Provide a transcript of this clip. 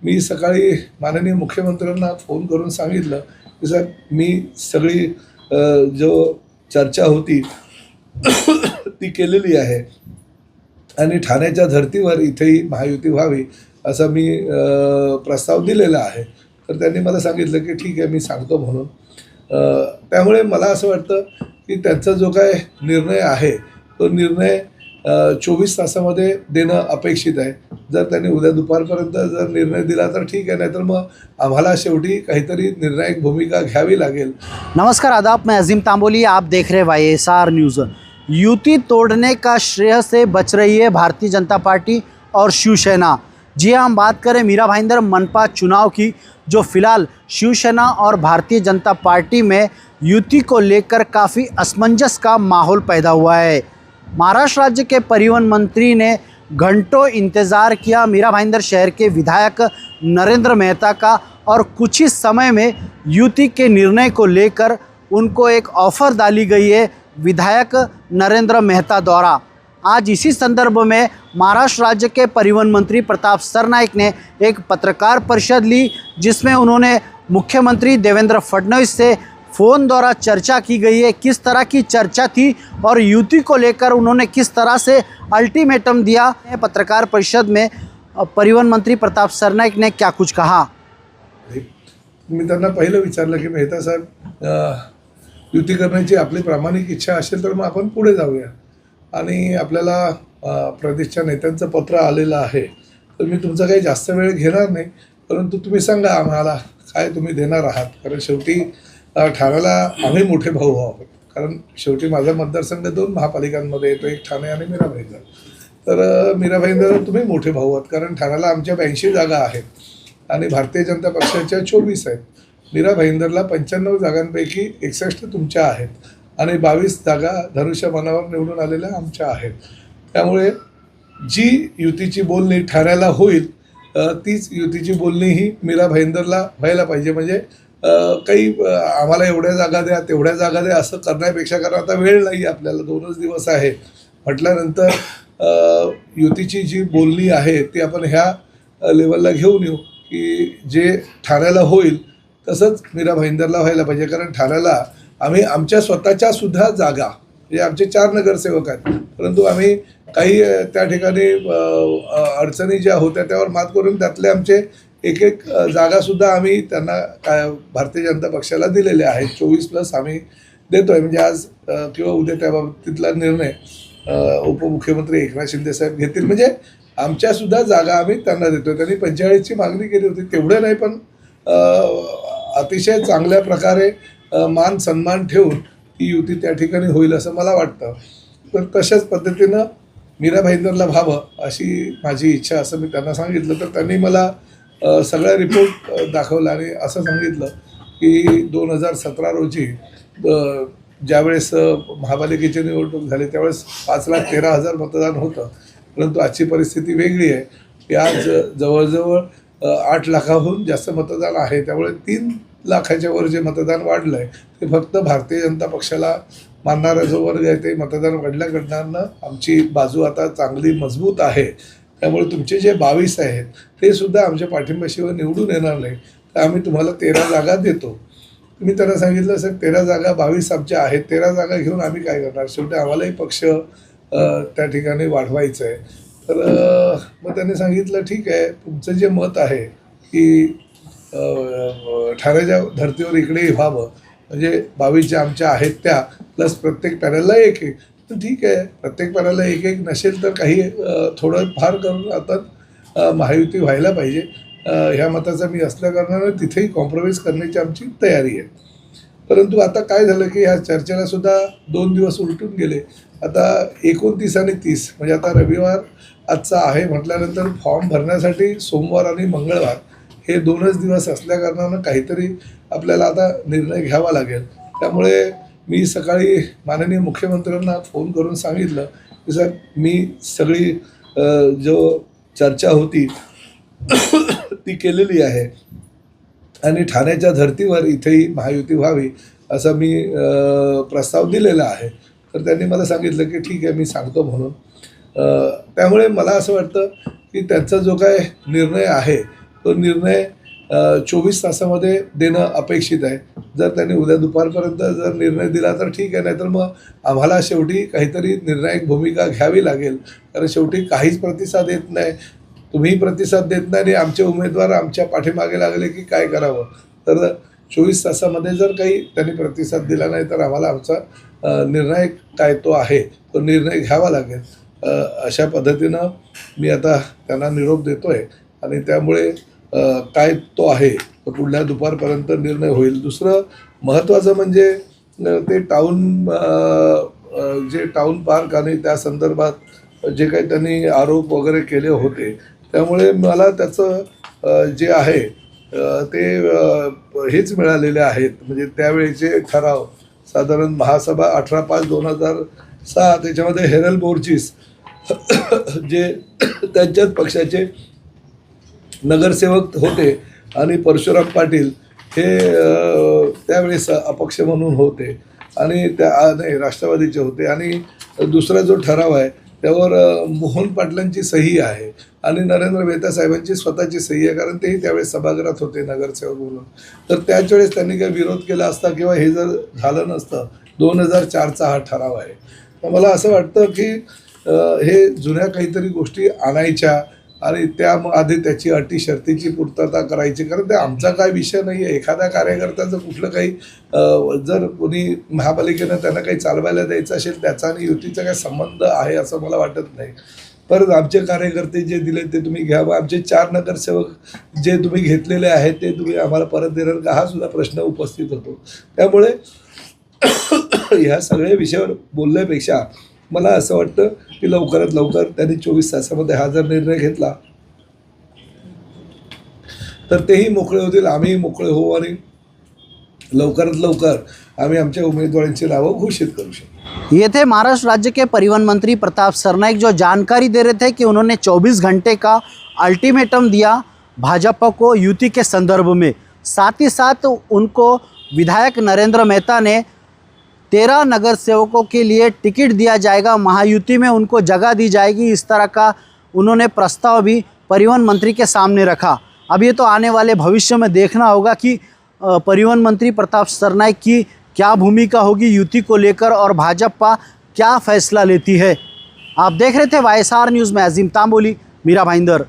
मी सकाळी माननीय मुख्यमंत्र्यांना फोन करून सांगितलं की सर मी सगळी जो चर्चा होती ती केलेली आहे आणि ठाण्याच्या धर्तीवर इथेही महायुती व्हावी असा मी प्रस्ताव दिलेला आहे. तर त्यांनी मला सांगितलं की ठीक आहे मी सांगतो म्हणून. त्यामुळे मला असं वाटतं की त्यांचा जो काय निर्णय आहे तो निर्णय 24 तासामध्ये देणं अपेक्षित आहे. जर त्यांनी उद्या दुपारपर्यंत जर निर्णय दिला तर ठीक आहे, नाहीतर मग आम्हाला शेवटी काहीतरी निर्णायक भूमिका घ्यावी लागेल. नमस्कार आदाब, मैं अजीम तांबोली, आप देख रहे YSR न्यूज़। युति तोड़ने का श्रेय से बच रही है भारतीय जनता पार्टी और शिवसेना। जी हाँ, हम बात करें मीरा भाईंदर मनपा चुनाव की, जो फिलहाल शिवसेना और भारतीय जनता पार्टी में युति को लेकर काफ़ी असमंजस का माहौल पैदा हुआ है। महाराष्ट्र राज्य के परिवहन मंत्री ने घंटों इंतज़ार किया मीरा भाईंदर शहर के विधायक नरेंद्र मेहता का, और कुछ ही समय में युति के निर्णय को लेकर उनको एक ऑफ़र डाली गई है विधायक नरेंद्र मेहता द्वारा। आज इसी संदर्भ में महाराष्ट्र राज्य के परिवहन मंत्री प्रताप सरनाईक ने एक पत्रकार परिषद ली, जिसमें उन्होंने मुख्यमंत्री देवेंद्र फडणवीस से फ़ोन द्वारा चर्चा की गई है। किस तरह की चर्चा थी और युति को लेकर उन्होंने किस तरह से अल्टीमेटम दिया, पत्रकार परिषद में परिवहन मंत्री प्रताप सरनाईक ने क्या कुछ कहा। मी त्यांना पहिलं विचारलं की मेहता साहेब, युती करण्याची आपली प्रामाणिक इच्छा असेल तर मग आपण पुढे जाऊया, आणि आपल्याला प्रदेशच्या नेत्यांचं पत्र आलेलं आहे, तर मी तुमचा काही जास्त वेळ घेणार नाही, परंतु तुम्ही सांगा आम्हाला काय तुम्ही देणार आहात. कारण शेवटी ठाण्याला आम्ही मोठे भाऊ आहोत, कारण शेवटी माझा मतदारसंघ 2 महापालिकांमध्ये येतो, एक ठाणे आणि मीरा भाईंदर. तर मीरा भाईंदर तुम्ही मोठे भाऊ आहात, कारण ठाण्याला आमच्या 82 जागा आहेत आणि भारतीय जनता पक्षाच्या 24 आहेत. मीरा भाईंदरला 95 जागांपैकी 61 तुमच्या आहेत आणि 22 जागा धनुष्यबाणावर निवडून आलेल्या आमच्या आहेत. त्यामुळे जी युतीची बोलणी ठाण्याला होईल तीच युतीची बोलणी ही मीरा भाईंदरला व्हायला पाहिजे. म्हणजे काही आम्हाला एवढ्या जागा द्या तेवढ्या जागा द्या असं करण्यापेक्षा, कारण आता वेळ नाही आपल्याला, 2च दिवस आहे म्हटल्यानंतर युतीची जी बोलणी आहे ती आपण ह्या लेवलला घेऊन येऊ की जे ठाण्याला होईल तसंच मीरा भाईंदरला व्हायला पाहिजे. कारण ठाण्याला आम्ही आमच्या स्वतःच्या सुद्धा जागा, म्हणजे आमचे 4 नगरसेवक आहेत, परंतु आम्ही काही त्या ठिकाणी अडचणी ज्या होत्या त्यावर मात करून त्यातले आमचे एक जागासुद्धा आम्ही त्यांना भारतीय जनता पक्षाला दिलेल्या आहेत. 24+ आम्ही देतो आहे. म्हणजे आज किंवा उद्या त्या बाबतीतला निर्णय उपमुख्यमंत्री एकनाथ शिंदे साहेब घेतील. म्हणजे आमच्यासुद्धा जागा आम्ही त्यांना देतो. त्यांनी 45ची मागणी केली होती, तेवढं नाही, पण अतिशय चांगल्या प्रकारे मान सन्मान ठेवून ही युती त्या ठिकाणी होईल असं मला वाटतं. तर तशाच पद्धतीनं मीरा भाईंदरला व्हावं अशी माझी इच्छा, असं मी त्यांना सांगितलं. तर त्यांनी मला सगळा रिपोर्ट दाखवला आणि असं सांगितलं की 2017 रोजी ज्यावेळेस महापालिकेची निवडणूक झाली त्यावेळेस 5,13,000 मतदान होतं, परंतु आजची परिस्थिती वेगळी आहे की आज जवळजवळ 8 लाखाहून जास्त मतदान आहे. त्यामुळे 3 लाखाच्या वर जे मतदान वाढलं आहे ते फक्त भारतीय जनता पक्षाला मानणारा जो वर्ग आहे ते मतदान वाढल्याकडनं आमची बाजू आता चांगली मजबूत आहे. त्यामुळे तुमचे जे 22 आहेत ते सुद्धा आमच्या पाठिंब्याशिवाय निवडून येणार नाही, तर आम्ही तुम्हाला 13 जागा देतो. मी त्यांना सांगितलं सर 13 जागा 22 आमच्या आहेत, 13 जागा घेऊन आम्ही काय करणार, शेवटी आम्हालाही पक्ष त्या ठिकाणी वाढवायचं आहे. तर मग त्यांनी सांगितलं ठीक आहे, तुमचं जे मत आहे की ठाण्याच्या धर्तीवर इकडेही व्हावं, म्हणजे 22 ज्या आमच्या आहेत त्या प्लस प्रत्येक पॅनलला 1-1, तर ठीक आहे, प्रत्येक पॅनलला 1-1 नसेल तर काही थोडं फार करून आता महायुती व्हायला पाहिजे ह्या मताचा मी असल्याकारणानं तिथेही कॉम्प्रोमाइज करण्याची आमची तयारी आहे. परंतु आता काय झालं की ह्या चर्चेला सुद्धा 2 दिवस उलटून गेले. आता 29 आणि 30 म्हणजे आता रविवार आजचा आहे म्हटल्यानंतर फॉर्म भरण्यासाठी सोमवार आणि मंगळवार हे 2च दिवस असल्याकारणानं काहीतरी आपल्याला आता निर्णय घ्यावा लागेल. त्यामुळे मी सकाळी माननीय मुख्यमंत्र्यांना फोन करून सांगितलं की सर मी सगळी जो चर्चा होती ती केलेली आहे आणि ठाण्याच्या धर्तीवर इथेही महायुती व्हावी असा मी प्रस्ताव दिलेला आहे. तर त्यांनी मला सांगितलं की ठीक आहे मी सांगतो म्हणून. त्यामुळे मला असं वाटतं की त्यांचा जो काय निर्णय आहे तो निर्णय 24 तासामध्ये देणं अपेक्षित आहे. जर त्यांनी उद्या दुपारपर्यंत जर निर्णय दिला तर ठीक आहे, नाहीतर मग आम्हाला शेवटी काहीतरी निर्णायक भूमिका घ्यावी लागेल. कारण शेवटी काहीच प्रतिसाद येत नाही, तुम्हीही प्रतिसाद देत नाही आणि आमचे उमेदवार आमच्या पाठीमागे लागले की काय करावं. तर 24 तासामध्ये जर काही त्यांनी प्रतिसाद दिला नाही तर आम्हाला आमचा निर्णय काय तो आहे तो निर्णय घ्यावा लागेल. अशा पद्धतीनं मी आता त्यांना निरोप देतो आहे आणि त्यामुळे काय तो आहे तो पुढल्या दुपारपर्यंत निर्णय होईल. दुसरं महत्त्वाचं म्हणजे ते जे टाऊन पार्क आणि त्या संदर्भात जे काही त्यांनी आरोप वगैरे केले होते, त्यामुळे मला त्याचं जे आहे ते हेच मिळालेले आहेत. म्हणजे त्यावेळेचे ठराव साधारण महासभा 18/5/2006 त्याच्यामध्ये हेरल बोर्चिस जे त्यांच्याच पक्षाचे नगरसेवक होते आणि परशुराम पाटील हे त्यावेळेस अपक्ष म्हणून होते आणि नाही राष्ट्रवादीचे होते. आणि दुसरा जो ठराव आहे त्यावर मोहन पाटलांची सही आहे आणि नरेंद्र मेहता साहेबांची स्वतःची सही आहे, कारण तेही त्यावेळेस सभागृहात होते नगरसेवक म्हणून. तर त्याच वेळेस त्यांनी काही विरोध केला असता किंवा हे जर झालं नसतं. 2004चा हा ठराव आहे. तर मला असं वाटतं की हे जुन्या काहीतरी गोष्टी आणायच्या आणि त्या आधी त्याची अटी शर्तीची पूर्तता करायची. कारण ते आमचा काय विषय नाही आहे. एखाद्या कार्यकर्त्याचं कुठलं काही जर कोणी महापालिकेनं त्यांना काही चालवायला द्यायचं असेल त्याचा आणि युतीचा काय संबंध आहे असं मला वाटत नाही. परत आमचे कार्यकर्ते जे दिले ते तुम्ही घ्या. आमचे 4 नगरसेवक जे तुम्ही घेतलेले आहेत ते तुम्ही आम्हाला परत देणार का, हा सुद्धा प्रश्न उपस्थित होतो. त्यामुळे ह्या सगळ्या विषयावर बोलण्यापेक्षा मला असं वाटतं की लवकरात लवकर त्यांनी 24 तासामध्ये हा जर निर्णय घेतला तर तेही मोकळे होतील, आम्हीही मोकळे होऊ आणि लवकरात लवकर आम्ही आमच्या उमेदवारांची नावं घोषित करू शकतो. ये थे महाराष्ट्र राज्य के परिवहन मंत्री प्रताप सरनाईक, जो जानकारी दे रहे थे कि उन्होंने 24 घंटे का अल्टीमेटम दिया भाजपा को युति के संदर्भ में. साथ ही साथ उनको विधायक नरेंद्र मेहता ने 13 नगर सेवकों के लिए टिकट दिया जाएगा, महायुति में उनको जगह दी जाएगी, इस तरह का उन्होंने प्रस्ताव भी परिवहन मंत्री के सामने रखा. अब ये तो आने वाले भविष्य में देखना होगा कि परिवहन मंत्री प्रताप सरनाईक की क्या भूमिका होगी युति को लेकर और भाजपा क्या फैसला लेती है. आप देख रहे थे YSR न्यूज़ में अजीम तांबोली, मीरा भाईंदर.